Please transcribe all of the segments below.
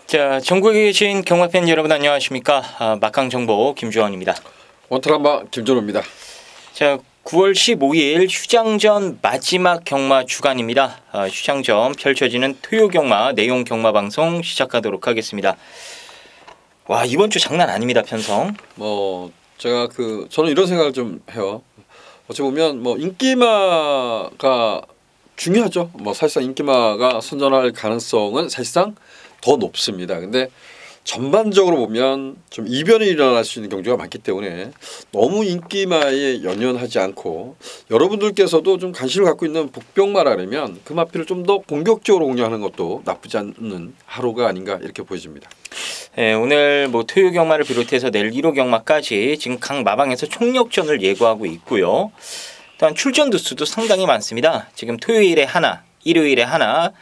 자, 전국에 계신 경마팬 여러분 안녕하십니까? 막강정보 김주원입니다. 원트라마 김준호입니다. 자, 9월 15일 휴장전 마지막 경마 주간입니다. 휴장전 펼쳐지는 토요 경마 내용 경마 방송 시작하도록 하겠습니다. 와, 이번 주 장난 아닙니다, 편성. 제가 저는 이런 생각을 좀 해요. 어찌 보면 인기마가 중요하죠. 사실상 인기마가 선전할 가능성은 사실상 더 높습니다. 근데 전반적으로 보면 좀 이변이 일어날 수 있는 경주가 많기 때문에 너무 인기마에 연연하지 않고 여러분들께서도 좀 관심을 갖고 있는 복병마라면 그 마필을 좀 더 본격적으로 공략하는 것도 나쁘지 않는 하루가 아닌가 이렇게 보여집니다. 네, 오늘 토요 경마를 비롯해서 내일 1호 경마까지 지금 각 마방에서 총력전을 예고하고 있고요. 또한 출전 두수도 상당히 많습니다. 지금 토요일에 하나, 일요일에 하나,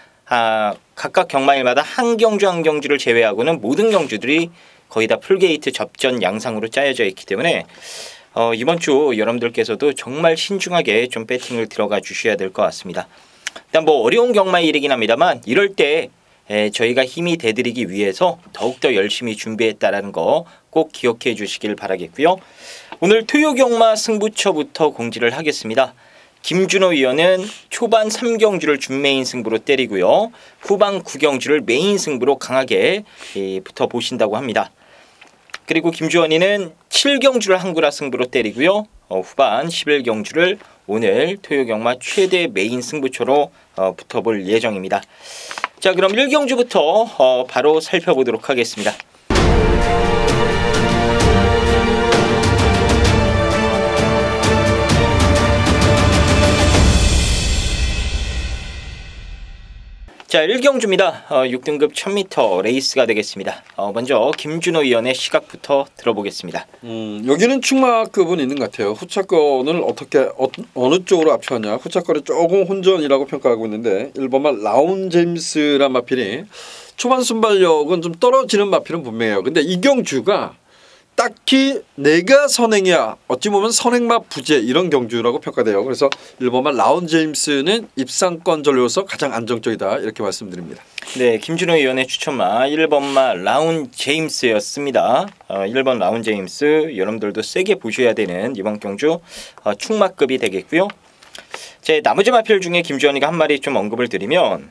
각각 경마일마다 한 경주를 제외하고는 모든 경주들이 거의 다 풀게이트 접전 양상으로 짜여져 있기 때문에 이번 주 여러분들께서도 정말 신중하게 좀 배팅을 들어가 주셔야 될 것 같습니다. 일단 어려운 경마일이긴 합니다만 이럴 때 저희가 힘이 돼드리기 위해서 더욱더 열심히 준비했다라는 거 꼭 기억해 주시길 바라겠고요. 오늘 토요 경마 승부처부터 공지를 하겠습니다. 김준호 위원은 초반 3경주를 준메인 승부로 때리고요. 후반 9경주를 메인 승부로 강하게 붙어보신다고 합니다. 그리고 김주원이는 7경주를 한구라 승부로 때리고요. 후반 11경주를 오늘 토요경마 최대 메인 승부처로 붙어볼 예정입니다. 자, 그럼 1경주부터 바로 살펴보도록 하겠습니다. 자, 1경주입니다. 6등급 1000m 레이스가 되겠습니다. 먼저 김준호 위원의 시각부터 들어보겠습니다. 여기는 충마급은 있는 것 같아요. 후차권을 어느 쪽으로 압축하냐. 후차권이 조금 혼전이라고 평가하고 있는데 1번만 라운 제임스란 마필이 초반 순발력은 좀 떨어지는 마필은 분명해요. 근데 이 경주가 딱히 내가 선행이야 어찌 보면 선행마 부재 이런 경주라고 평가돼요. 그래서 1번만 라운 제임스는 입상권 전로로서 가장 안정적이다 이렇게 말씀드립니다. 네, 김준호 위원의 추천마 1번마 라운 제임스였습니다. 1번 라운 제임스 여러분들도 세게 보셔야 되는 이번 경주 충마급이 되겠고요. 제 나머지 마필 중에 김주원이가 한 마리 좀 언급을 드리면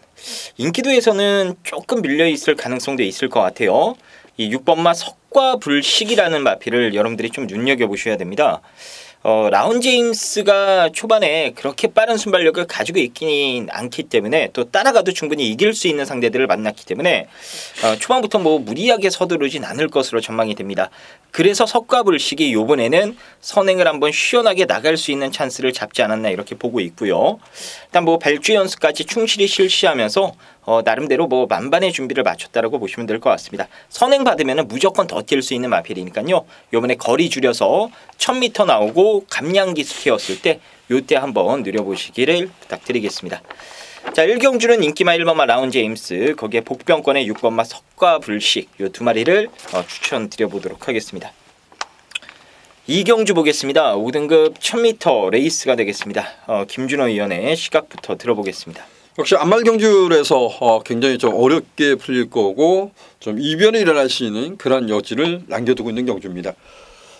인기도에서는 조금 밀려있을 가능성도 있을 것 같아요. 이 6번마 석과불식이라는 마필을 여러분들이 좀 눈여겨보셔야 됩니다. 라운 제임스가 초반에 그렇게 빠른 순발력을 가지고 있긴 않기 때문에 또 따라가도 충분히 이길 수 있는 상대들을 만났기 때문에 초반부터 무리하게 서두르진 않을 것으로 전망이 됩니다. 그래서 석과불식이 이번에는 선행을 한번 시원하게 나갈 수 있는 찬스를 잡지 않았나 이렇게 보고 있고요. 일단 발주 연습까지 충실히 실시하면서 나름대로 만반의 준비를 마쳤다라고 보시면 될 것 같습니다. 선행 받으면 무조건 더 뛸 수 있는 마필이니까요. 이번에 거리 줄여서 1000m 나오고 감량기 스키였을 때 요때 한번 누려보시기를 부탁드리겠습니다. 자, 1경주는 인기마 1번마 라운 제임스, 거기에 복병권의 6번마 석과불식 요 두 마리를 추천드려보도록 하겠습니다. 2경주 보겠습니다. 5등급 1000m 레이스가 되겠습니다. 김준호 위원의 시각부터 들어보겠습니다. 역시 안말경주에서 굉장히 좀 어렵게 풀릴 거고 좀 이변이 일어날 수 있는 그런 여지를 남겨두고 있는 경주입니다.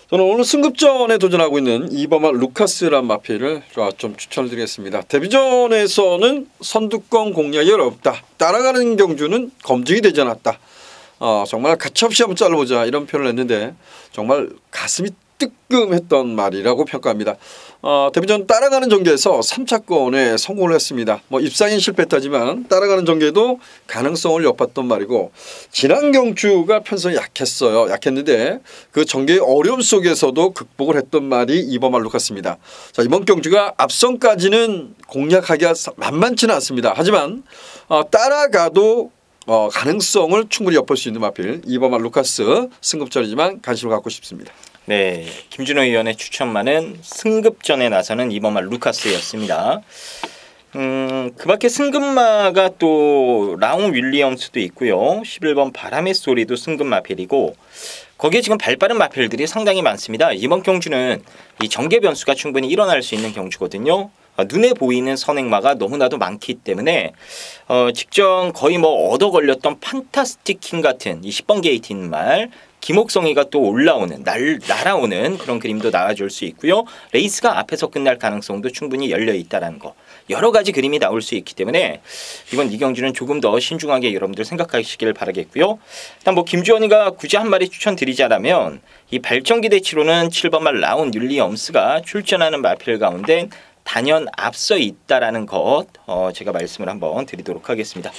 저는 오늘 승급전에 도전하고 있는 2번마 루카스란 마필을 좀 추천을 드리겠습니다. 데뷔전에서는 선두권 공략이 어렵다. 따라가는 경주는 검증이 되지 않았다. 정말 가차없이 한번 잘라보자 이런 표현을 했는데 정말 가슴이 뜨끔했던 말이라고 평가합니다. 데뷔전 따라가는 전개에서 3차권에 성공을 했습니다. 입상엔 실패했다지만 따라가는 전개도 가능성을 엿봤던 말이고 지난 경주가 편성이 약했는데 그 전개의 어려움 속에서도 극복을 했던 말이 2번마 루카스입니다. 자, 이번 경주가 앞선까지는 공략하기가 만만치는 않습니다. 하지만 따라가도 가능성을 충분히 엿볼 수 있는 마필 2번마 루카스 승급전이지만 관심을 갖고 싶습니다. 네, 김준호 위원의 추천마는 승급전에 나서는 2번마 루카스였습니다. 그 밖에 승급마가 또 라운 윌리엄스도 있고요. 11번 바람의 소리도 승급 마필이고 거기에 지금 발빠른 마필들이 상당히 많습니다. 이번 경주는 이 전개 변수가 충분히 일어날 수 있는 경주거든요. 눈에 보이는 선행마가 너무나도 많기 때문에 직전 거의 뭐 얻어 걸렸던 판타스틱 킹 같은 이 10번 게이트 있는 말 김옥성이가 또 올라오는 날아오는 그런 그림도 나와줄 수 있고요. 레이스가 앞에서 끝날 가능성도 충분히 열려 있다라는 거. 여러 가지 그림이 나올 수 있기 때문에 이번 이 경주는 조금 더 신중하게 여러분들 생각하시길 바라겠고요. 일단 뭐 김주원이가 굳이 한 마리 추천드리자라면 이 발전기대 치로는 7번 말 라운 율리엄스가 출전하는 마필 가운데 단연 앞서 있다라는 것 제가 말씀을 한번 드리도록 하겠습니다.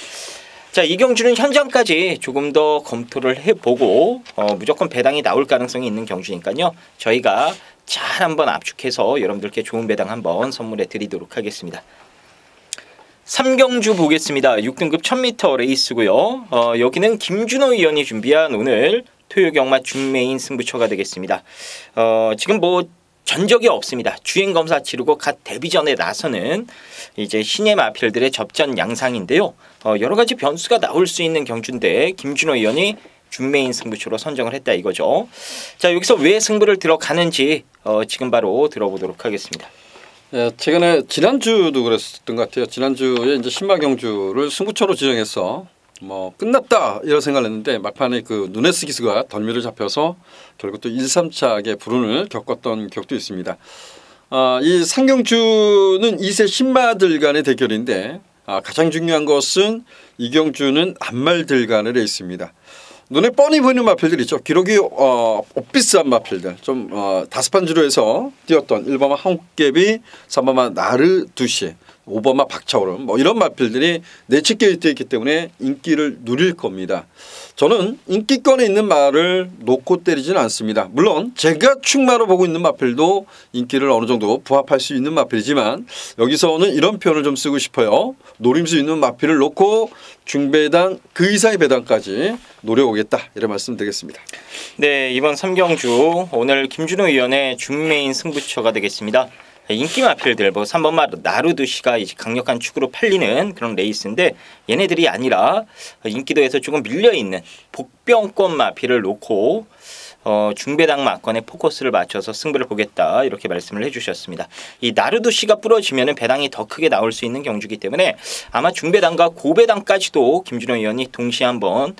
자, 이 경주는 현장까지 조금 더 검토를 해보고 무조건 배당이 나올 가능성이 있는 경주니까요. 저희가 잘 한번 압축해서 여러분들께 좋은 배당 한번 선물해 드리도록 하겠습니다. 3경주 보겠습니다. 6등급 1000m 레이스고요. 여기는 김준호 위원이 준비한 오늘 토요 경마 준메인 승부처가 되겠습니다. 지금 뭐 전적이 없습니다. 주행 검사 치르고 갓 데뷔전에 나서는 이제 신예 마필들의 접전 양상인데요. 여러 가지 변수가 나올 수 있는 경주인데 김준호 의원이 준메인 승부처로 선정을 했다 이거죠. 자, 여기서 왜 승부를 들어가는지 지금 바로 들어보도록 하겠습니다. 예, 최근에 지난주도 그랬던 것 같아요. 지난주에 이제 신마 경주를 승부처로 지정해서 뭐 끝났다 이런 생각을 했는데 막판에 그 누네스기스가 덜미를 잡혀서 결국 또 1, 3차게 불운을 겪었던 기억도 있습니다. 이 상경주는 2세 신마들 간의 대결인데 가장 중요한 것은 이 경주는 앞말들 간의 레이스입니다. 눈에 뻔히 보이는 마필들 있죠. 기록이 엇비슷한 마필들. 좀 다섯판 주로에서 뛰었던 1번마 한국개비, 3번마 나르두시, 5번마 박차오름 뭐 이런 마필들이 내치게 뛰었기 때문에 인기를 누릴 겁니다. 저는 인기권에 있는 말을 놓고 때리지는 않습니다. 물론 제가 축마로 보고 있는 마필도 인기를 어느 정도 부합할 수 있는 마필이지만 여기서는 이런 표현을 좀 쓰고 싶어요. 노림수 있는 마필을 놓고 중배당 그 이상의 배당까지 노려오겠다 이런 말씀 드리겠습니다. 네, 이번 3경주 오늘 김준호 위원의 중메인 승부처가 되겠습니다. 인기 마필들 뭐 3번마 나루두시가 이제 강력한 축으로 팔리는 그런 레이스인데 얘네들이 아니라 인기도에서 조금 밀려있는 복병권 마필을 놓고 중배당 막건에 포커스를 맞춰서 승부를 보겠다 이렇게 말씀을 해주셨습니다. 이 나르두시가 부러지면 배당이 더 크게 나올 수 있는 경주이기 때문에 아마 중배당과 고배당까지도 김준호 의원이 동시에 한번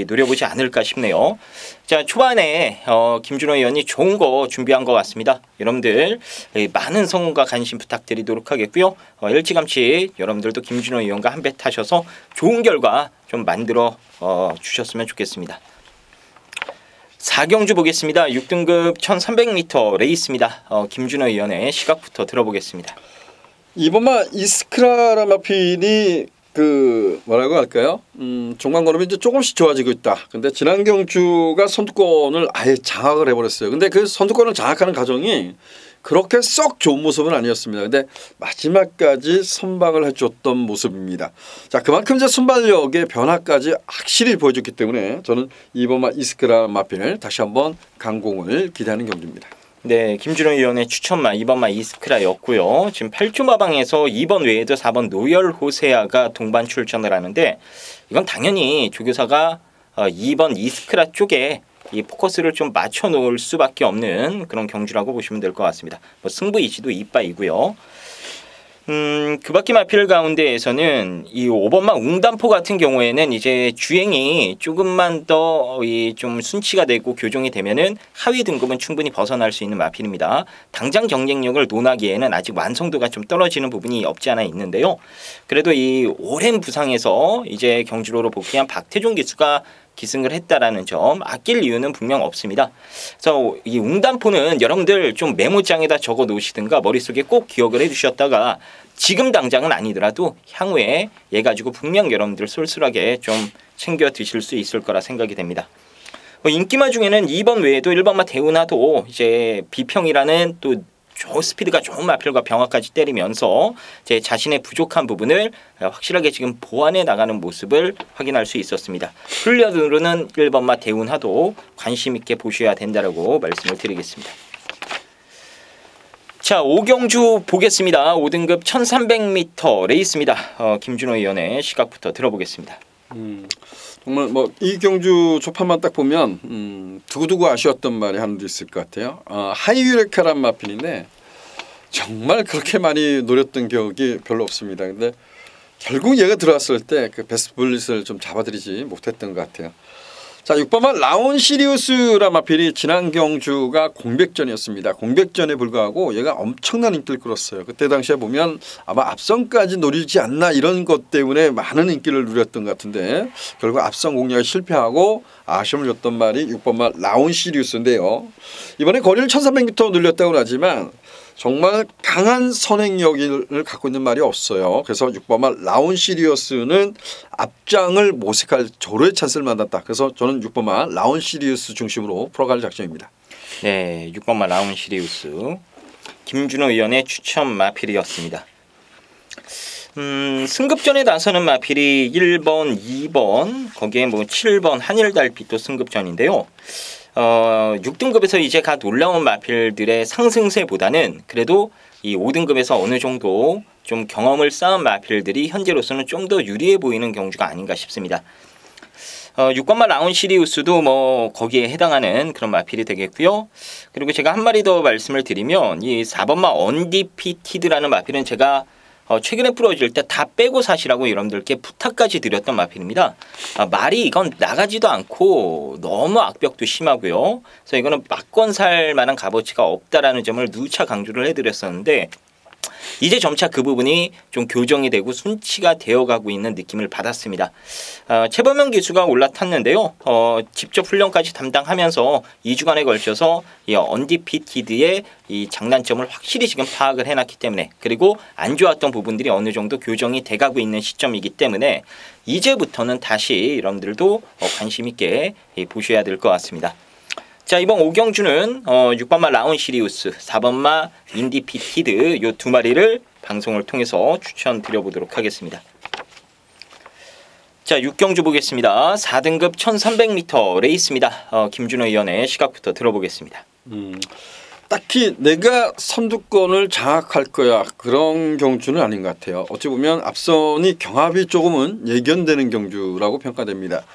노려보지 않을까 싶네요. 자, 초반에 김준호 의원이 좋은 거 준비한 것 같습니다. 여러분들 많은 성원과 관심 부탁드리도록 하겠고요. 일찌감치 여러분들도 김준호 의원과 한 배 타셔서 좋은 결과 좀 만들어 주셨으면 좋겠습니다. 4경주 보겠습니다. 6등급 1300m 레이스입니다. 김준호 의원의 시각부터 들어보겠습니다. 이번마 이스크라라 마필이 그 뭐라고 할까요? 종강 걸음이 이제 조금씩 좋아지고 있다. 근데 지난 경주가 선두권을 아예 장악을 해버렸어요. 근데 그 선두권을 장악하는 과정이 그렇게 썩 좋은 모습은 아니었습니다. 근데 마지막까지 선방을 해줬던 모습입니다. 자, 그만큼 이제 순발력의 변화까지 확실히 보여줬기 때문에 저는 이번마 이스크라 마필을 다시 한번 강공을 기대하는 경기입니다. 네, 김준호 의원의 추천마 2번마 이스크라였고요. 지금 8조 마방에서 2번 외에도 4번 노열 호세아가 동반 출전을 하는데 이건 당연히 조교사가 2번 이스크라 쪽에 이 포커스를 좀 맞춰 놓을 수밖에 없는 그런 경주라고 보시면 될 것 같습니다. 뭐 승부 이지도 이빠이고요. 그 밖에 마필 가운데에서는 이 5번마 웅단포 같은 경우에는 이제 주행이 조금만 더 좀 순치가 되고 교정이 되면은 하위 등급은 충분히 벗어날 수 있는 마필입니다. 당장 경쟁력을 논하기에는 아직 완성도가 좀 떨어지는 부분이 없지 않아 있는데요. 그래도 이 오랜 부상에서 이제 경주로로 복귀한 박태종 기수가 기승을 했다라는 점 아낄 이유는 분명 없습니다. 그래서 이 웅단포는 여러분들 좀 메모장에다 적어 놓으시든가 머릿속에 꼭 기억을 해두셨다가 지금 당장은 아니더라도 향후에 얘 가지고 분명 여러분들 쏠쏠하게 좀 챙겨 드실 수 있을 거라 생각이 됩니다. 인기마 중에는 2번 외에도 1번마 대운하도 이제 비평이라는 또 스피드가 좋은 마필과 병화까지 때리면서 제 자신의 부족한 부분을 확실하게 지금 보완해 나가는 모습을 확인할 수 있었습니다. 훈련으로는 1번마 대운하도 관심 있게 보셔야 된다라고 말씀을 드리겠습니다. 자, 5경주 보겠습니다. 5등급 1300m 레이스입니다. 김준호 의원의 시각부터 들어보겠습니다. 정말 뭐 이 경주 초판만 딱 보면 두고두고 아쉬웠던 말이 하나도 있을 것 같아요. 하이유레카란 마필인데 정말 그렇게 많이 노렸던 기억이 별로 없습니다. 근데 결국 얘가 들어왔을 때 그 베스트 블릿을 좀 잡아들이지 못했던 것 같아요. 자, 6번만 라온 시리우스라 마필이 지난 경주가 공백전이었습니다. 공백전에 불구하고 얘가 엄청난 인기를 끌었어요. 그때 당시에 보면 아마 앞선까지 노리지 않나 이런 것 때문에 많은 인기를 누렸던 것 같은데 결국 앞선 공략에 실패하고 아쉬움을 줬던 말이 6번만 라온 시리우스인데요. 이번에 거리를 1300m 늘렸다고 하지만 정말 강한 선행력을 갖고 있는 말이 없어요. 그래서 6번만 라온 시리우스는 앞장을 모색할 조로의 찬스를 만났다. 그래서 저는 6번만 라온 시리우스 중심으로 풀어갈 작정입니다. 네, 6번만 라온 시리우스 김준호 의원의 추천 마필이었습니다. 승급전에 나서는 마필이 1번, 2번 거기에 뭐 7번 한일달빛도 승급전인데요. 6등급에서 이제 갓 올라온 마필들의 상승세보다는 그래도 이 5등급에서 어느 정도 좀 경험을 쌓은 마필들이 현재로서는 좀 더 유리해 보이는 경주가 아닌가 싶습니다. 6번마 라온 시리우스도 뭐 거기에 해당하는 그런 마필이 되겠고요. 그리고 제가 한 마리 더 말씀을 드리면 이 4번마 언디피티드라는 마필은 제가 최근에 풀어질 때 다 빼고 사시라고 여러분들께 부탁까지 드렸던 마필입니다. 말이 이건 나가지도 않고 너무 악벽도 심하고요. 그래서 이거는 막건 살 만한 값어치가 없다라는 점을 누차 강조를 해드렸었는데 이제 점차 그 부분이 좀 교정이 되고 순치가 되어가고 있는 느낌을 받았습니다. 최범영 기수가 올라탔는데요. 직접 훈련까지 담당하면서 2주간에 걸쳐서 이 언디피티드의 이 장단점을 확실히 지금 파악을 해놨기 때문에 그리고 안 좋았던 부분들이 어느 정도 교정이 돼가고 있는 시점이기 때문에 이제부터는 다시 여러분들도 관심 있게 보셔야 될 것 같습니다. 자, 이번 5경주는 6번마 라온 시리우스, 4번마 인디피티드 요 두 마리를 방송을 통해서 추천드려보도록 하겠습니다. 자, 6경주 보겠습니다. 4등급 1300m 레이스입니다. 김준호 의원의 시각부터 들어보겠습니다. 딱히 내가 선두권을 장악할 거야 그런 경주는 아닌 것 같아요. 어찌 보면 앞선이 경합이 조금은 예견되는 경주라고 평가됩니다.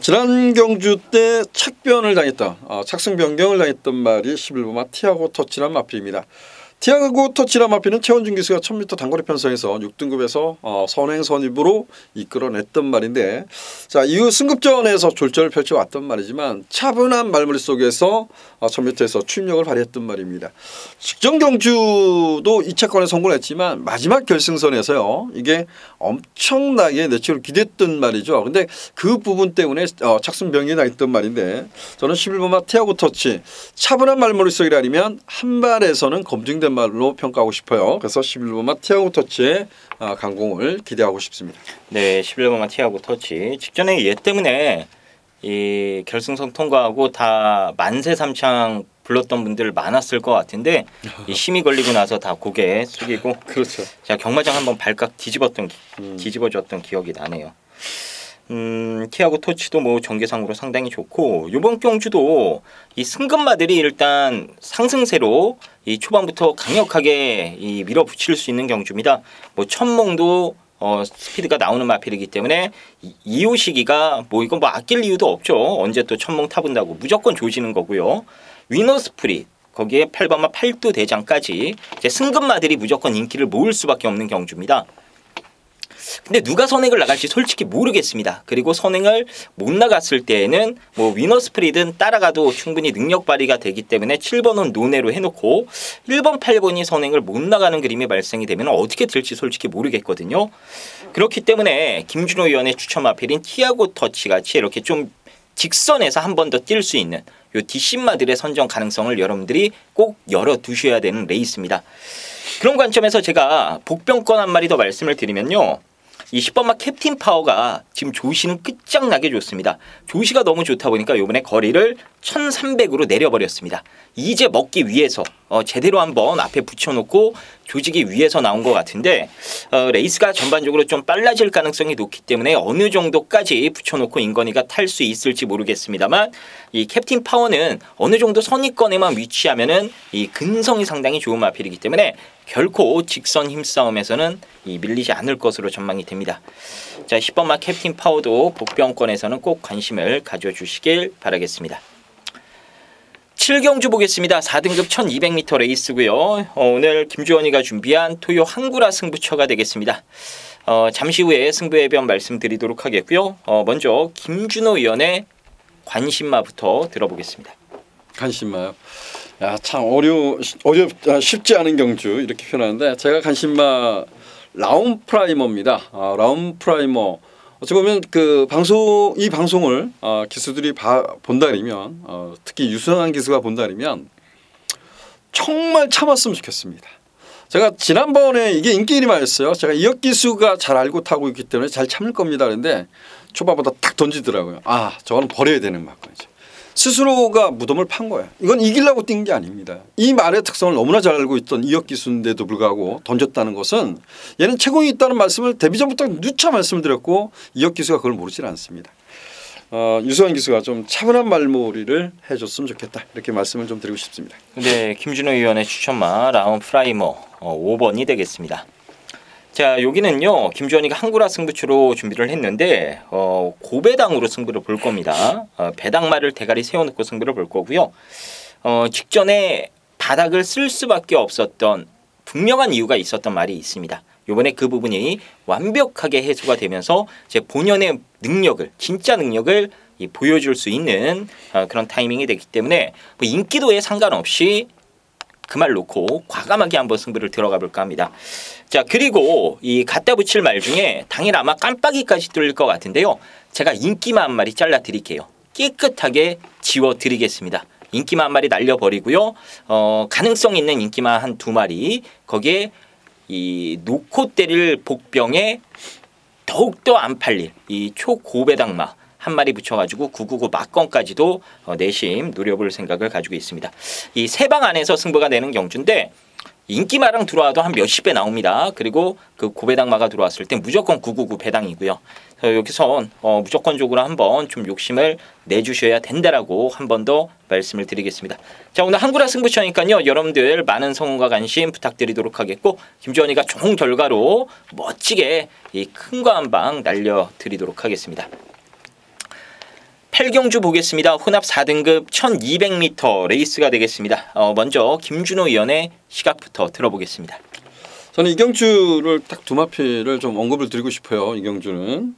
지난 경주 때 착변을 당했던 착승 변경을 당했던 말이 11번마 티아고 터치란 마필입니다. 티아고 터치란 마필은 최원준 기수가 1000m 단거리 편성에서 6등급에서 선행 선입으로 이끌어냈던 말인데 자 이후 승급전에서 졸전을 펼쳐왔던 말이지만 차분한 말머리 속에서 1000m에서 추임력을 발휘했던 말입니다. 직전 경주도 2차권에 성공했지만 마지막 결승선에서요 이게 엄청나게 내치를 기대했던 말이죠. 근데 그 부분 때문에 착승 변경이 나있던 말인데 저는 11번마 티아고 터치 차분한 말머리 속이 아니면 한 발에서는 검증된 말로 평가하고 싶어요. 그래서 11번마 티아고 터치의 강공을 기대하고 싶습니다. 네, 11번마 티아고 터치 직전에 얘 때문에 이 결승선 통과하고 다 만세 삼창 불렀던 분들 많았을 것 같은데 이 심이 걸리고 나서 다 고개 숙이고 그렇죠. 자 경마장 한번 발칵 뒤집어졌던 기억이 나네요. 티아고 터치도 뭐 전개상으로 상당히 좋고 이번 경주도 이 승급마들이 일단 상승세로 이 초반부터 강력하게 이 밀어붙일 수 있는 경주입니다. 뭐 천몽도 스피드가 나오는 마필이기 때문에 이호시기가 뭐 이건 뭐 아낄 이유도 없죠. 언제 또 천몽 타본다고 무조건 조지는 거고요. 위너스프릿 거기에 8번마 팔도 대장까지 이제 승급마들이 무조건 인기를 모을 수밖에 없는 경주입니다. 근데 누가 선행을 나갈지 솔직히 모르겠습니다. 그리고 선행을 못 나갔을 때에는 뭐 위너스프릿은 따라가도 충분히 능력 발휘가 되기 때문에 7번은 논외로 해놓고 1번, 8번이 선행을 못 나가는 그림이 발생이 되면 어떻게 될지 솔직히 모르겠거든요. 그렇기 때문에 김준호 의원의 추천 마필인 티아고 터치 같이 이렇게 좀 직선에서 한 번 더 뛸 수 있는 요 뒷심마들의 선정 가능성을 여러분들이 꼭 열어두셔야 되는 레이스입니다. 그런 관점에서 제가 복병권 한 마리 더 말씀을 드리면요. 이 10번마 캡틴 파워가 지금 조시는 끝장나게 좋습니다. 조시가 너무 좋다 보니까 이번에 거리를 1300으로 내려버렸습니다. 이제 먹기 위해서 제대로 한번 앞에 붙여놓고 조직이 위에서 나온 것 같은데 레이스가 전반적으로 좀 빨라질 가능성이 높기 때문에 어느 정도까지 붙여놓고 인건이가 탈 수 있을지 모르겠습니다만 이 캡틴 파워는 어느 정도 선입권에만 위치하면은 이 근성이 상당히 좋은 마필이기 때문에 결코 직선 힘싸움에서는 밀리지 않을 것으로 전망이 됩니다. 자, 10번마 캡틴 파워도 복병권에서는 꼭 관심을 가져주시길 바라겠습니다. 7경주 보겠습니다. 4등급 1200m 레이스고요. 오늘 김주원이가 준비한 토요 항구라 승부처가 되겠습니다. 잠시 후에 승부의 변 말씀드리도록 하겠고요. 먼저 김준호 위원의 관심마부터 들어보겠습니다. 관심마요. 야, 참 쉽지 않은 경주 이렇게 표현하는데 제가 관심마 라운 프라이머입니다. 라운 프라이머. 어찌 보면 그 이 방송을 기수들이 본다면 특히 유승환 기수가 본다면 정말 참았으면 좋겠습니다. 제가 지난번에 이게 인기 이름이었어요. 제가 이혁 기수가 잘 알고 타고 있기 때문에 잘 참을 겁니다. 그런데 초반보다 딱 던지더라고요. 저거는 버려야 되는 막건이죠. 스스로가 무덤을 판 거예요. 이건 이기려고 뛴 게 아닙니다. 이 말의 특성을 너무나 잘 알고 있던 이혁 기수인데도 불구하고 던졌다는 것은 얘는 채공이 있다는 말씀을 데뷔 전부터 누차 말씀을 드렸고 이혁 기수가 그걸 모르질 않습니다. 유승환 기수가 좀 차분한 말머리를 해줬으면 좋겠다 이렇게 말씀을 좀 드리고 싶습니다. 네, 김준호 위원의 추천마 라운 프라이머 5번이 되겠습니다. 자, 여기는요 김주원이가 항구라 승부처로 준비를 했는데 고배당으로 승부를 볼 겁니다. 배당말을 대가리 세워놓고 승부를 볼 거고요. 직전에 바닥을 쓸 수밖에 없었던 분명한 이유가 있었던 말이 있습니다. 이번에 그 부분이 완벽하게 해소가 되면서 제 본연의 능력을 진짜 능력을 보여줄 수 있는 그런 타이밍이 되기 때문에 뭐 인기도에 상관없이 그 말 놓고 과감하게 한번 승부를 들어가 볼까 합니다. 자, 그리고 이 갖다 붙일 말 중에 당일 아마 깜빡이까지 뚫릴 것 같은데요. 제가 인기만 한 마리 잘라 드릴게요. 깨끗하게 지워 드리겠습니다. 인기만 한 마리 날려버리고요. 가능성 있는 인기만 한 2마리 거기에 이 놓고 때릴 복병에 더욱더 안 팔릴 이 초고배당마 한 마리 붙여가지고 999 막건까지도 내심 노려볼 생각을 가지고 있습니다. 이 세 방 안에서 승부가 되는 경주인데 인기마랑 들어와도 한 몇십 배 나옵니다. 그리고 그 고배당마가 들어왔을 때 무조건 999 배당이고요. 여기서 무조건적으로 한번 좀 욕심을 내주셔야 된다라고 한 번 더 말씀을 드리겠습니다. 자, 오늘 항구라 승부처니까요. 여러분들 많은 성원과 관심 부탁드리도록 하겠고 김주원이가 좋은 결과로 멋지게 이 큰 거 한 방 날려드리도록 하겠습니다. 8경주 보겠습니다. 혼합 4등급 1200m 레이스가 되겠습니다. 먼저 김준호 위원의 시각부터 들어보겠습니다. 저는 이 경주를 딱 2마피를 좀 언급을 드리고 싶어요. 이 경주는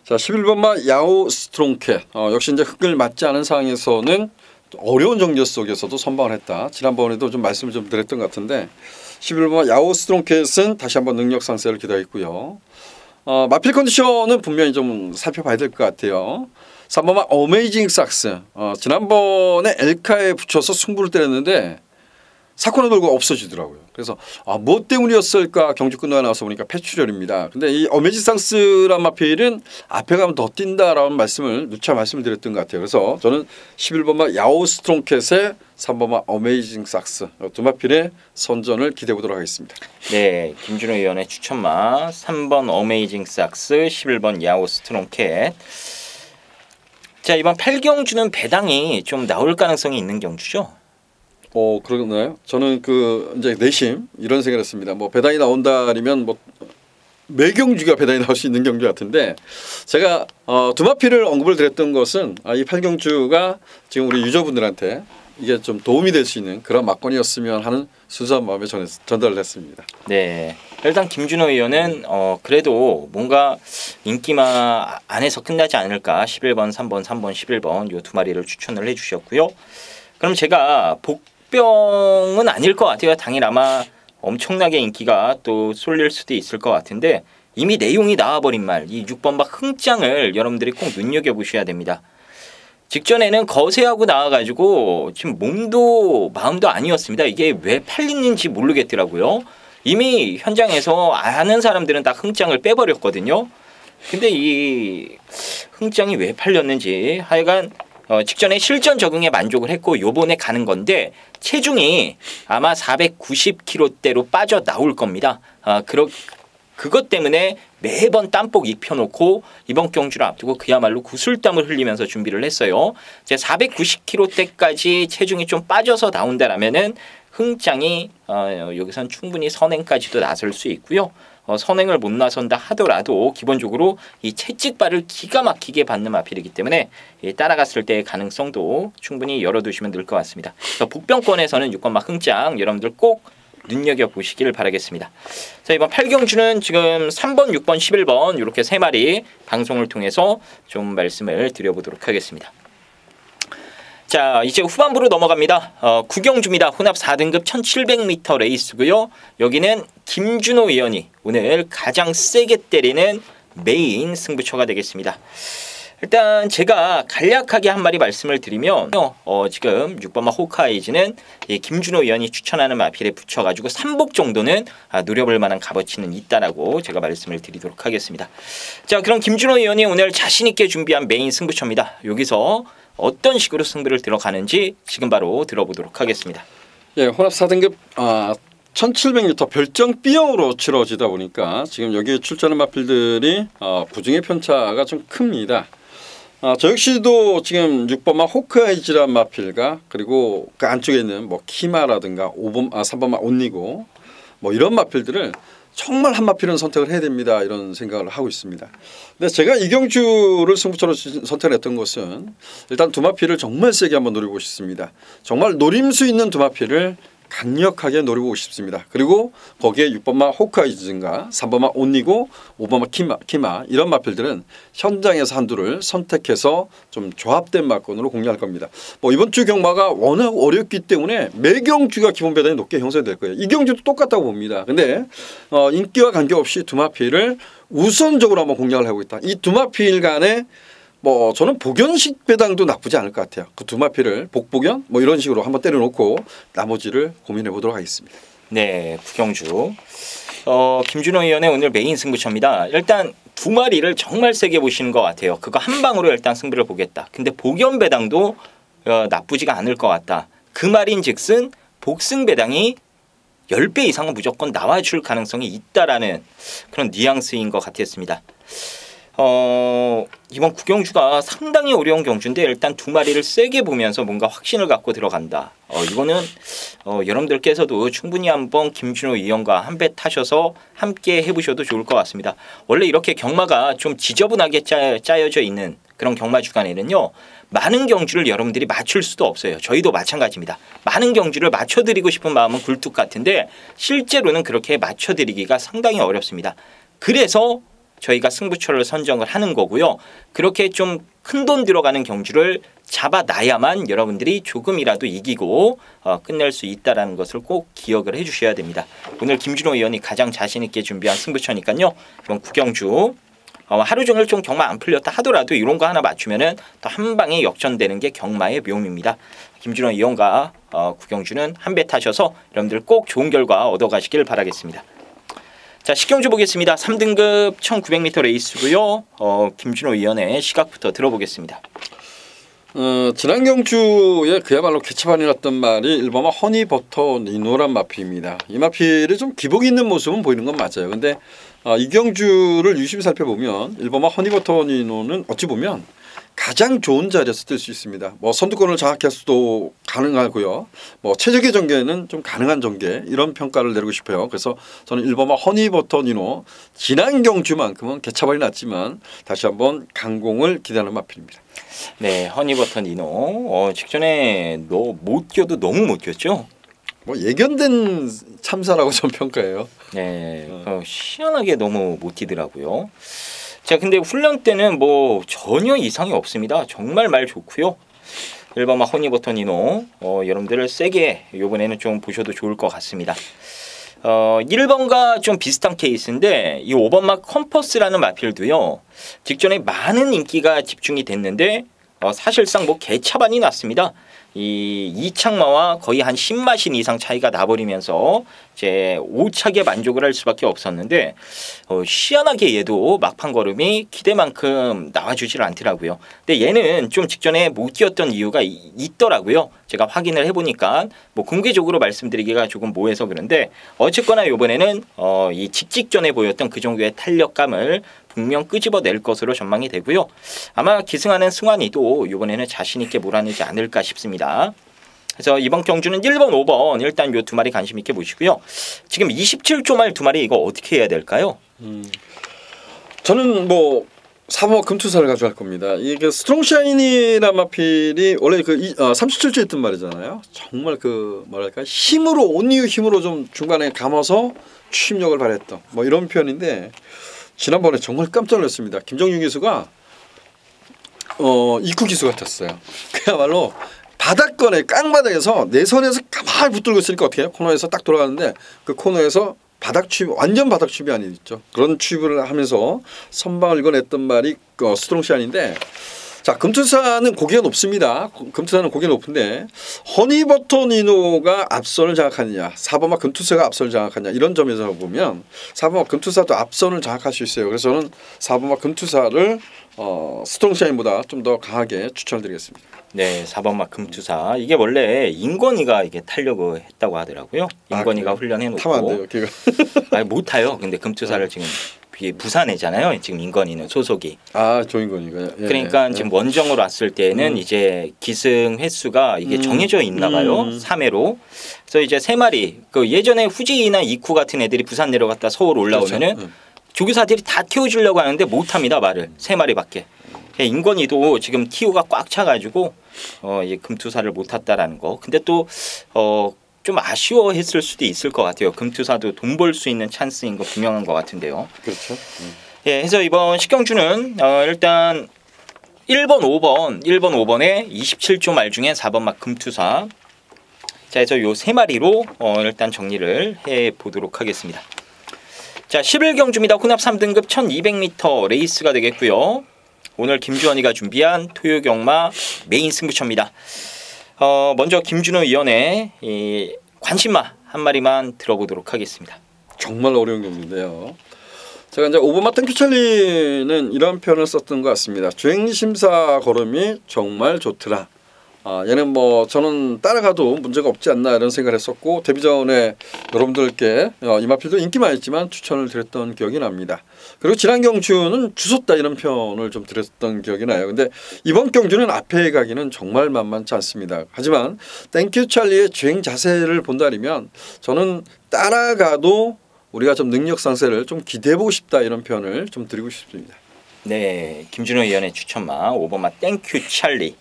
자 11번마 야오 스트롱캣 역시 이제 흙을 맞지 않은 상황에서는 어려운 정제 속에서도 선방을 했다. 지난번에도 좀 말씀을 좀 드렸던 것 같은데 11번마 야오 스트롱캣은 다시 한번 능력 상승을 기대했고요. 마필 컨디션은 분명히 좀 살펴봐야 될 것 같아요. 3번마 어메이징 삭스 지난번에 엘카에 붙여서 승부를 때렸는데 사건을 돌고 없어지더라고요. 그래서 뭐 때문이었을까 경주 끝나고 나서 보니까 폐출혈입니다. 근데 이 어메이징 삭스란 마필은 앞에 가면 더 뛴다라는 말씀을 누차 말씀을 드렸던 것 같아요. 그래서 저는 11번마 야오 스트롱캣의 3번마 어메이징 삭스 2마필의 선전을 기대해 보도록 하겠습니다. 네, 김준호 위원의 추천마 3번 어메이징 삭스 11번 야오 스트롱캣. 자, 이번 8경주는 배당이 좀 나올 가능성이 있는 경주죠? 그러나요? 저는 이제 내심 이런 생각을 했습니다. 뭐 배당이 나온다면 뭐 매경주가 배당이 나올 수 있는 경주 같은데 제가 2마피를 언급을 드렸던 것은 이 8경주가 지금 우리 유저분들한테 이게 좀 도움이 될 수 있는 그런 막건이었으면 하는 순수한 마음에 전달을 했습니다. 네. 일단 김준호 의원은 그래도 뭔가 인기마 안에서 끝나지 않을까 11번, 3번, 3번, 11번 요 2마리를 추천을 해주셨고요. 그럼 제가 복병은 아닐 것 같아요. 당일 아마 엄청나게 인기가 또 쏠릴 수도 있을 것 같은데 이미 내용이 나와버린 말 이 6번박 흥장을 여러분들이 꼭 눈여겨보셔야 됩니다. 직전에는 거세하고 나와가지고 지금 몸도 마음도 아니었습니다. 이게 왜 팔리는지 모르겠더라고요. 이미 현장에서 아는 사람들은 다 흥장을 빼버렸거든요. 근데 이 흥장이 왜 팔렸는지 하여간 직전에 실전 적응에 만족을 했고 요번에 가는 건데 체중이 아마 490kg대로 빠져 나올 겁니다. 그것 때문에 매번 땀복 입혀놓고 이번 경주를 앞두고 그야말로 구슬땀을 흘리면서 준비를 했어요. 이제 490kg대까지 체중이 좀 빠져서 나온다라면은 흥장이 여기선 충분히 선행까지도 나설 수 있고요. 선행을 못 나선다 하더라도 기본적으로 이 채찍발을 기가 막히게 받는 마필이기 때문에 따라갔을 때의 가능성도 충분히 열어두시면 될 것 같습니다. 복병권에서는 6번마 흥장 여러분들 꼭 눈여겨보시길 바라겠습니다. 자, 이번 8경주는 지금 3번, 6번, 11번 이렇게 3마리 방송을 통해서 좀 말씀을 드려보도록 하겠습니다. 자, 이제 후반부로 넘어갑니다. 9경주입니다. 혼합 4등급 1700m 레이스고요. 여기는 김준호 의원이 오늘 가장 세게 때리는 메인 승부처가 되겠습니다. 일단 제가 간략하게 한 마리 말씀을 드리면 지금 6번마 호크아이즈는 김준호 의원이 추천하는 마필에 붙여가지고 3복 정도는 노려볼 만한 값어치는 있다라고 제가 말씀을 드리도록 하겠습니다. 자, 그럼 김준호 의원이 오늘 자신있게 준비한 메인 승부처입니다. 여기서 어떤 식으로 승부를 들어가는지 지금 바로 들어보도록 하겠습니다. 예, 혼합 4등급 1700m 별정 B형으로 치러지다 보니까 지금 여기에 출전한 마필들이 부중의 편차가 좀 큽니다. 저 역시도 지금 6번마 호크아이즈란 마필과 그리고 그 안쪽에 있는 뭐 키마라든가 3번마 온니고 뭐 이런 마필들을 정말 한 마필은 선택을 해야 됩니다. 이런 생각을 하고 있습니다. 근데 제가 이경주를 승부처로 선택했던 것은 일단 두 마필을 정말 세게 한번 노려보고 싶습니다. 정말 노림수 있는 두 마필을 강력하게 노려보고 싶습니다. 그리고 거기에 6번마 호크아이즈인가 3번마 온니고 5번마 키마 이런 마필들은 현장에서 한두를 선택해서 좀 조합된 마건으로 공략할 겁니다. 뭐 이번 주 경마가 워낙 어렵기 때문에 매 경주가 기본 배당이 높게 형성될 거예요. 이 경주도 똑같다고 봅니다. 근데 인기와 관계없이 두 마필을 우선적으로 한번 공략을 하고 있다. 이 두 마필 간에 뭐 저는 복연식 배당도 나쁘지 않을 것 같아요. 그 두 마필을 복복연 뭐 이런 식으로 한번 때려놓고 나머지를 고민해 보도록 하겠습니다. 네, 구경주 김준호 의원의 오늘 메인 승부처입니다. 일단 두 마리를 정말 세게 보시는 것 같아요. 그거 한 방으로 일단 승부를 보겠다. 근데 복연 배당도 나쁘지가 않을 것 같다. 그 말인즉슨 복승 배당이 10배 이상은 무조건 나와줄 가능성이 있다라는 그런 뉘앙스인 것 같았습니다. 이번 구경주가 상당히 어려운 경주인데 일단 두 마리를 세게 보면서 뭔가 확신을 갖고 들어간다. 이거는 여러분들께서도 충분히 한번 김준호 의원과 한 배 타셔서 함께 해보셔도 좋을 것 같습니다. 원래 이렇게 경마가 좀 지저분하게 짜여져 있는 그런 경마 주간에는요. 많은 경주를 여러분들이 맞출 수도 없어요. 저희도 마찬가지입니다. 많은 경주를 맞춰드리고 싶은 마음은 굴뚝 같은데 실제로는 그렇게 맞춰드리기가 상당히 어렵습니다. 그래서 저희가 승부처를 선정을 하는 거고요. 그렇게 좀 큰돈 들어가는 경주를 잡아놔야만 여러분들이 조금이라도 이기고 끝낼 수 있다는 것을 꼭 기억을 해주셔야 됩니다. 오늘 김준호 의원이 가장 자신 있게 준비한 승부처니까요. 이번 구경주 하루 종일 좀 경마 안 풀렸다 하더라도 이런 거 하나 맞추면은 또 한 방에 역전되는 게 경마의 묘미입니다. 김준호 의원과 구경주는 한 배 타셔서 여러분들 꼭 좋은 결과 얻어가시길 바라겠습니다. 자, 10경주 보겠습니다. 3등급 1900m 레이스고요. 김준호 의원의 시각부터 들어보겠습니다. 지난 경주에 그야말로 개차반이 났던 말이 1번마 허니버터 니노란 마필입니다. 이 마필이 좀 기복 있는 모습은 보이는 건 맞아요. 근데 이 경주를 유심히 살펴보면 1번마 허니버터 니노는 어찌 보면 가장 좋은 자리에서 뜰 수 있습니다. 뭐 선두권을 장악할 수도 가능하고요. 뭐 최적의 전개는 좀 가능한 전개 이런 평가를 내리고 싶어요. 그래서 저는 1번마 허니버터 니노 지난 경주만큼은 개차반이 났지만 다시 한번 강공을 기대하는 마필입니다. 네, 허니버터 니노 직전에 못 뛰어도 너무 못 뛰었죠. 뭐 예견된 참사라고 전 평가해요. 네, 희한하게 너무 못 뛰더라고요. 자, 근데 훈련 때는 뭐 전혀 이상이 없습니다. 정말 말 좋고요. 1번마 허니버터 니노 여러분들을 세게 이번에는 좀 보셔도 좋을 것 같습니다. 1번과 좀 비슷한 케이스인데 이 5번마 컴퍼스라는 마필도요. 직전에 많은 인기가 집중이 됐는데 사실상 뭐 개차반이 났습니다. 이 이창마와 거의 한 10마신 이상 차이가 나버리면서 이제 오차게 만족을 할 수밖에 없었는데 희한하게 얘도 막판 걸음이 기대만큼 나와주질 않더라고요. 근데 얘는 좀 직전에 못 뛰었던 이유가 있더라고요. 제가 확인을 해보니까 뭐 공개적으로 말씀드리기가 조금 모해서 그런데 어쨌거나 이번에는 이 직전에 보였던 그 정도의 탄력감을 분명 끄집어낼 것으로 전망이 되고요. 아마 기승하는 승환이도 이번에는 자신 있게 몰아내지 않을까 싶습니다. 그래서 이번 경주는 1번, 5번 일단 요 두 마리 관심 있게 보시고요. 지금 27조 말 두 마리 이거 어떻게 해야 될까요? 저는 뭐 4번 금투사를 가져갈 겁니다. 이게 스트롱샤인이란 마필이 원래 그 37조 있던 말이잖아요. 정말 그 뭐랄까 힘으로 온유 힘으로 좀 중간에 감아서 추심력을 발휘했던 뭐 이런 표현인데 지난번에 정말 깜짝 놀랐습니다. 김정윤 기수가 이쿠 기수 같았어요. 그야말로 바닥권에 깡바닥에서 내 손에서 가만히 붙들고 있으니까 어떻게 해요? 코너에서 딱 돌아가는데 그 코너에서 바닥 추입 완전 바닥 추입이 아니죠. 그런 추입을 하면서 선방을 이겨냈던 말이 스트롱샤인인데 자 금투사는 고개가 높습니다. 금투사는 고개가 높은데 허니버터 니노가 앞선을 장악하느냐 4번마 금투사가 앞선을 장악하느냐 이런 점에서 보면 4번마 금투사도 앞선을 장악할 수 있어요. 그래서 저는 4번마 금투사를 스트롱샤인보다 좀 더 강하게 추천을 드리겠습니다. 네, 4번마 금투사 이게 원래 인권이가 이게 타려고 했다고 하더라고요. 인권이가 훈련해 놓고 타면 안 돼요, 걔가. 아니 못 타요. 근데 금투사를 지금 부산이잖아요. 지금 인권이는 소속이. 아, 조인권이가. 예, 그러니까 지금 원정으로 왔을 때는 이제 기승 횟수가 이게 정해져 있나 봐요. 3회로. 그래서 이제 3마리 그 예전에 후지나 이쿠 같은 애들이 부산 내려갔다 서울 올라오면은 그렇죠. 조교사들이 다 태워주려고 하는데 못 합니다. 말을 3마리밖에. 인권이도 지금 TU가 꽉 차가지고 이제 금투사를 못 탔다라는 거. 근데 또 좀 아쉬워했을 수도 있을 것 같아요. 금투사도 돈 벌 수 있는 찬스인 거 분명한 것 같은데요. 그렇죠. 예, 해서 이번 식경주는 일단 1번, 5번에 27조 말 중에 4번마 금투사. 자, 그래서 요 세 마리로 일단 정리를 해 보도록 하겠습니다. 자, 11경주입니다. 혼합 3등급 1200m 레이스가 되겠고요. 오늘 김주원이가 준비한 토요경마 메인 승부처입니다. 먼저 김준호 위원의 이 관심마 한 마리만 들어보도록 하겠습니다. 정말 어려운 경기인데요. 제가 이제 오버마 땡큐찰리는 이런 표현을 썼던 것 같습니다. 주행심사 걸음이 정말 좋더라. 얘는 뭐 저는 따라가도 문제가 없지 않나 이런 생각을 했었고 데뷔전에 여러분들께 이마필도 인기 많았지만 추천을 드렸던 기억이 납니다. 그리고 지난 경주는 주섰다 이런 표현을 좀 드렸던 기억이 나요. 근데 이번 경주는 앞에 가기는 정말 만만치 않습니다. 하지만 땡큐 찰리의 주행 자세를 본다면 저는 따라가도 우리가 좀 능력 상세를 좀 기대해보고 싶다 이런 표현을 좀 드리고 싶습니다. 네, 김준호 위원의 추천마 5번마 땡큐 찰리.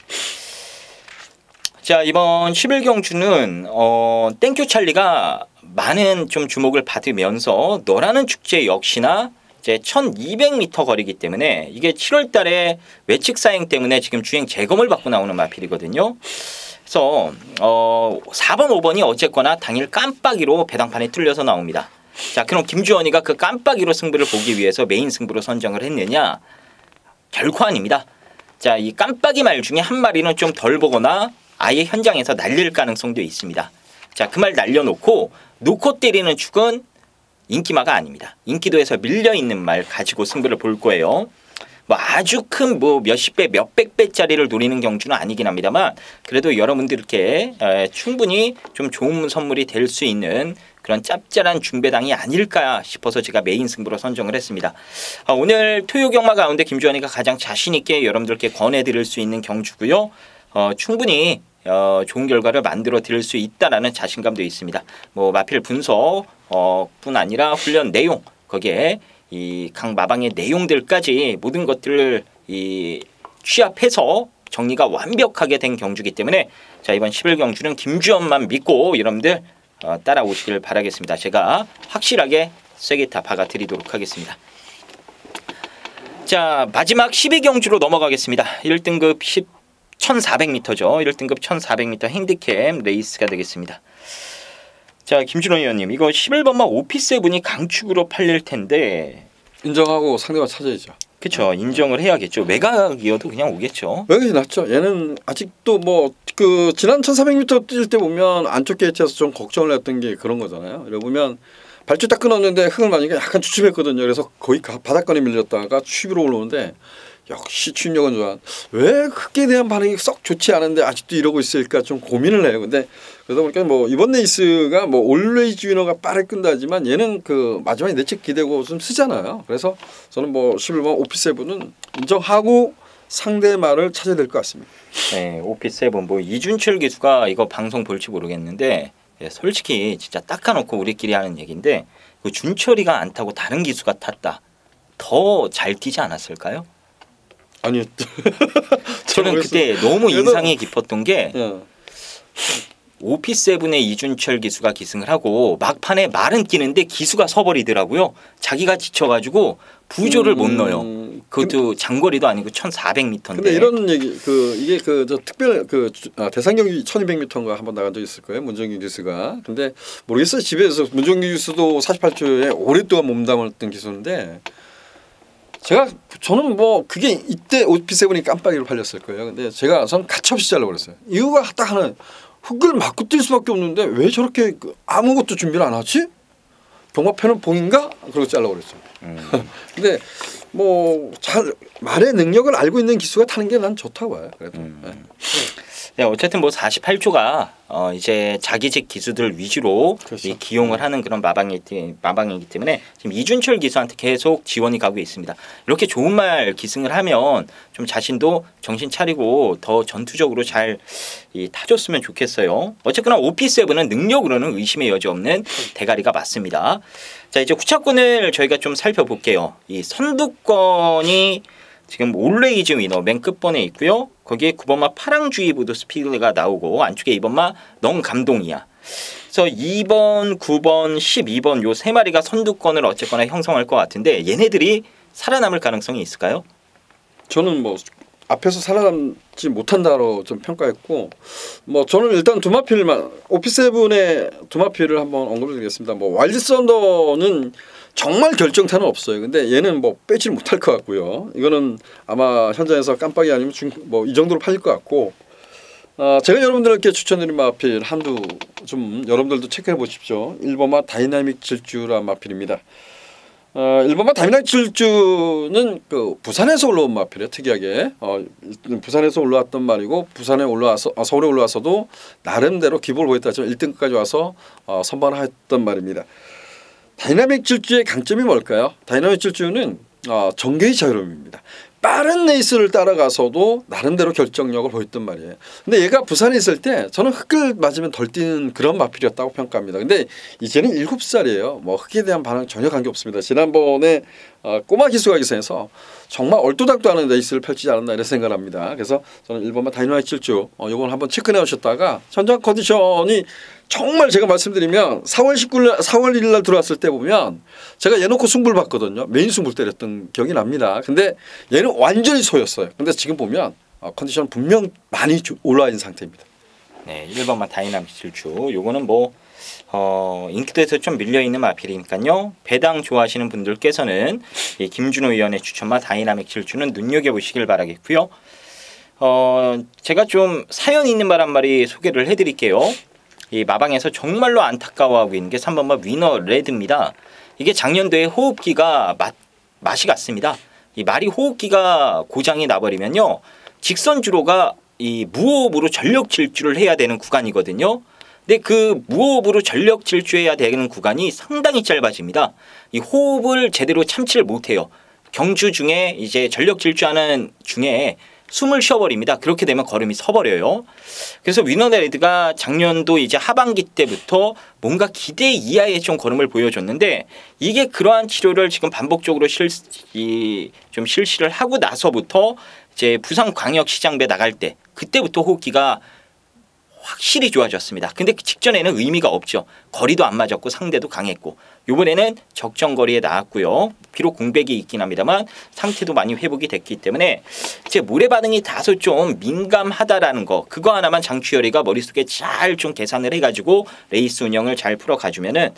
자, 이번 11경주는 땡큐 찰리가 많은 좀 주목을 받으면서 너라는 축제 역시나 이제 1200m 거리기 때문에 이게 7월 달에 외측 사행 때문에 지금 주행 재검을 받고 나오는 마필이거든요. 그래서 4번, 5번이 어쨌거나 당일 깜빡이로 배당판에 뚫려서 나옵니다. 자, 그럼 김주원이가 그 깜빡이로 승부를 보기 위해서 메인 승부로 선정을 했느냐? 결코 아닙니다. 자, 이 깜빡이 말 중에 한 마리는 좀 덜 보거나 아예 현장에서 날릴 가능성도 있습니다. 자, 그 말 날려놓고 놓고 때리는 축은 인기마가 아닙니다. 인기도에서 밀려있는 말 가지고 승부를 볼 거예요. 뭐 아주 큰 뭐 몇십 배, 몇백 배짜리를 노리는 경주는 아니긴 합니다만 그래도 여러분들께 충분히 좀 좋은 선물이 될 수 있는 그런 짭짤한 중배당이 아닐까 싶어서 제가 메인 승부로 선정을 했습니다. 오늘 토요 경마 가운데 김주환이가 가장 자신 있게 여러분들께 권해드릴 수 있는 경주고요. 충분히 좋은 결과를 만들어 드릴 수 있다라는 자신감도 있습니다. 뭐 마필 분석 뿐 아니라 훈련 내용 거기에 이 각 마방의 내용들까지 모든 것들을 취합해서 정리가 완벽하게 된 경주기 때문에 자, 이번 11경주는 김주현만 믿고 여러분들 따라오시길 바라겠습니다. 제가 확실하게 세게 다 박아드리도록 하겠습니다. 자, 마지막 12경주로 넘어가겠습니다. 1등급 1400m죠. 1등급 1400m 핸디캡 레이스가 되겠습니다. 자, 김준호 의원님, 이거 11번마 오피세븐이 강축으로 팔릴 텐데 인정하고 상대방 찾아야죠. 그렇죠. 인정을 해야겠죠. 외곽이어도 그냥 오겠죠. 외곽이 낫죠. 얘는 아직도 뭐 그 지난 1400m 뛸 때 보면 안쪽 게이트에서 좀 걱정을 했던 게 그런 거잖아요. 이래 보면 발주 딱 끊었는데 흙을 맞으니까 약간 주춤했거든요. 그래서 거의 바닥권에 밀렸다가 취비로 올라오는데 역시 추임력은 좋아. 왜 흙에 대한 반응이 썩 좋지 않은데 아직도 이러고 있을까 좀 고민을 해요. 근데 그러다 보니까 뭐 이번 레이스가 뭐 올레이즈 위너가 빠르게 끈다지만 얘는 그 마지막에 내측 기대고 좀 쓰잖아요. 그래서 저는 뭐 11번 오피세븐은 인정하고 상대마를 찾아야 될 것 같습니다. 네, 오피7 뭐 이준철 기수가 이거 방송 볼지 모르겠는데 예, 솔직히 진짜 닦아놓고 우리끼리 하는 얘기인데 그 준철이가 안 타고 다른 기수가 탔다. 더 잘 뛰지 않았을까요? 아니 저는 그때 너무 인상이 깊었던 게 오피7의 이준철 기수가 기승을 하고 막판에 말은 뛰는데 기수가 서버리더라고요. 자기가 지쳐가지고 부조를 못 넣어요. 그것도 장거리도 아니고 1,400m인데. 근데 이런 얘기 이게 저 특별 대상 경기 1,200m인가 한번 나간 적 있을 거예요. 문정규 기수가. 근데 모르겠어요. 집에서 문정규 기수도 48초에 오랫동안 몸담았던 기수인데 저는 뭐 그게 이때 오피7이 깜빡이로 팔렸을 거예요. 근데 저는 가차없이 잘라버렸어요. 이유가 딱 하나. 흙을 맞고 뛸 수밖에 없는데 왜 저렇게 아무것도 준비를 안 하지? 경마패는 봉인가? 그러고 잘라버렸죠. 근데 뭐 잘 말의 능력을 알고 있는 기수가 타는 게 난 좋다고 봐요. 그래도. 네, 어쨌든 뭐 48초가 이제 자기직 기수들 위주로 그렇죠. 이 기용을 하는 그런 마방이기 때문에 지금 이준철 기수한테 계속 지원이 가고 있습니다. 이렇게 좋은 말 기승을 하면 좀 자신도 정신 차리고 더 전투적으로 잘 타줬으면 좋겠어요. 어쨌거나 오피7은 능력으로는 의심의 여지 없는 대가리가 맞습니다. 자, 이제 후차권을 저희가 좀 살펴볼게요. 이 선두권이 지금 올레이즈 위너 맨 끝번에 있고요. 거기에 9번마 파랑주의보도 스피드가 나오고 안쪽에 2번마 넌 감동이야. 그래서 2번, 9번, 12번 요 세 마리가 선두권을 어쨌거나 형성할 것 같은데 얘네들이 살아남을 가능성이 있을까요? 저는 뭐 앞에서 살아남지 못한다로 좀 평가했고 뭐 저는 일단 두마필만 오피7의 두마필을 한번 언급을 드리겠습니다. 뭐 와일드 썬더는 정말 결정타는 없어요. 근데 얘는 뭐 빼지를 못할 것 같고요. 이거는 아마 현장에서 깜빡이 아니면 뭐 이 정도로 팔릴 것 같고 제가 여러분들께 추천드린 마필 한두 좀 여러분들도 체크해 보십시오. 1번마 다이나믹 질주란 마필입니다. 1번마 다이나믹 질주는 그 부산에서 올라온 마필이에요. 특이하게 부산에서 올라왔던 말이고 부산에 올라와서 서울에 올라와서도 나름대로 기복을 보였다 하지만 1등까지 와서 선발했던 말입니다. 다이나믹 질주의 강점이 뭘까요? 다이나믹 질주는 전개의 자유로움입니다. 빠른 레이스를 따라가서도 나름대로 결정력을 보였단 말이에요. 근데 얘가 부산에 있을 때 저는 흙을 맞으면 덜 뛰는 그런 마필이었다고 평가합니다. 근데 이제는 7살이에요. 뭐 흙에 대한 반응 전혀 관계없습니다. 지난번에 꼬마 기수가 기선에서 정말 얼토당도 않은 레이스를 펼치지 않았나 이런 생각을 합니다. 그래서 저는 1번만 다이나믹 질주 이건 한번 체크해 오셨다가 현장 컨디션이 정말 제가 말씀드리면 4월 1일 날 들어왔을 때 보면 제가 얘 놓고 승부를 봤거든요. 메인 승부를 때렸던 기억이 납니다. 근데 얘는 완전히 소였어요. 근데 지금 보면 컨디션 분명 많이 올라와 있는 상태입니다. 네, 1번만 다이나믹 질주. 요거는 뭐 인기도에서 좀 밀려있는 마필이니까요. 배당 좋아하시는 분들께서는 이 김준호 위원의 추천마 다이나믹 질주는 눈여겨보시길 바라겠고요. 제가 좀 사연 있는 말 한 마리 소개를 해드릴게요. 이 마방에서 정말로 안타까워하고 있는 게 3번마 위너 레드입니다. 이게 작년도에 호흡기가 맛이 갔습니다. 이 말이 호흡기가 고장이 나버리면요. 직선 주로가 이 무호흡으로 전력 질주를 해야 되는 구간이거든요. 근데 그 무호흡으로 전력 질주해야 되는 구간이 상당히 짧아집니다. 이 호흡을 제대로 참지를 못해요. 경주 중에 이제 전력 질주하는 중에 숨을 쉬어버립니다. 그렇게 되면 걸음이 서버려요. 그래서 위너레드가 작년도 이제 하반기 때부터 뭔가 기대 이하의 좀 걸음을 보여줬는데 이게 그러한 치료를 지금 반복적으로 좀 실시를 하고 나서부터 이제 부산광역시장배 나갈 때 그때부터 호흡기가 확실히 좋아졌습니다. 근데 그 직전에는 의미가 없죠. 거리도 안 맞았고 상대도 강했고 이번에는 적정 거리에 나왔고요. 비록 공백이 있긴 합니다만 상태도 많이 회복이 됐기 때문에 제 모래 반응이 다소 좀 민감하다라는 거 그거 하나만 장추열이가 머릿속에 잘 좀 계산을 해가지고 레이스 운영을 잘 풀어가주면은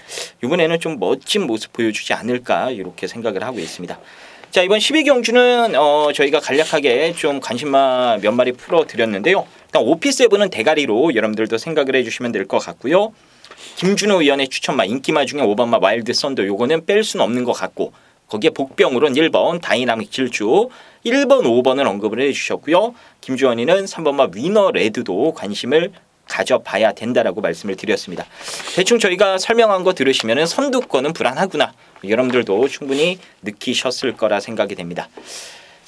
이번에는 좀 멋진 모습 보여주지 않을까 이렇게 생각을 하고 있습니다. 자, 이번 12경주는 저희가 간략하게 좀 관심마 몇 마리 풀어드렸는데요. 일단 오피7은 대가리로 여러분들도 생각을 해주시면 될 것 같고요. 김준호 위원의 추천마 인기마 중에 5번마 와일드 썬더 요거는 뺄 수는 없는 것 같고 거기에 복병으로는 1번 다이나믹 질주 1번 5번을 언급을 해주셨고요. 김주원이는 3번마 위너 레드도 관심을 가져봐야 된다라고 말씀을 드렸습니다. 대충 저희가 설명한 거 들으시면 선두권은 불안하구나 여러분들도 충분히 느끼셨을 거라 생각이 됩니다.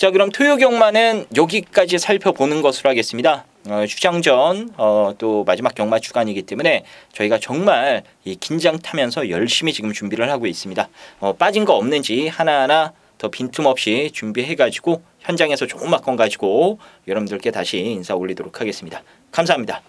자, 그럼 토요 경마는 여기까지 살펴보는 것으로 하겠습니다. 휴장전 또 마지막 경마 주간이기 때문에 저희가 정말 이 긴장 타면서 열심히 지금 준비를 하고 있습니다. 빠진 거 없는지 하나하나 더 빈틈없이 준비해가지고 현장에서 좋은 막건 가지고 여러분들께 다시 인사 올리도록 하겠습니다. 감사합니다.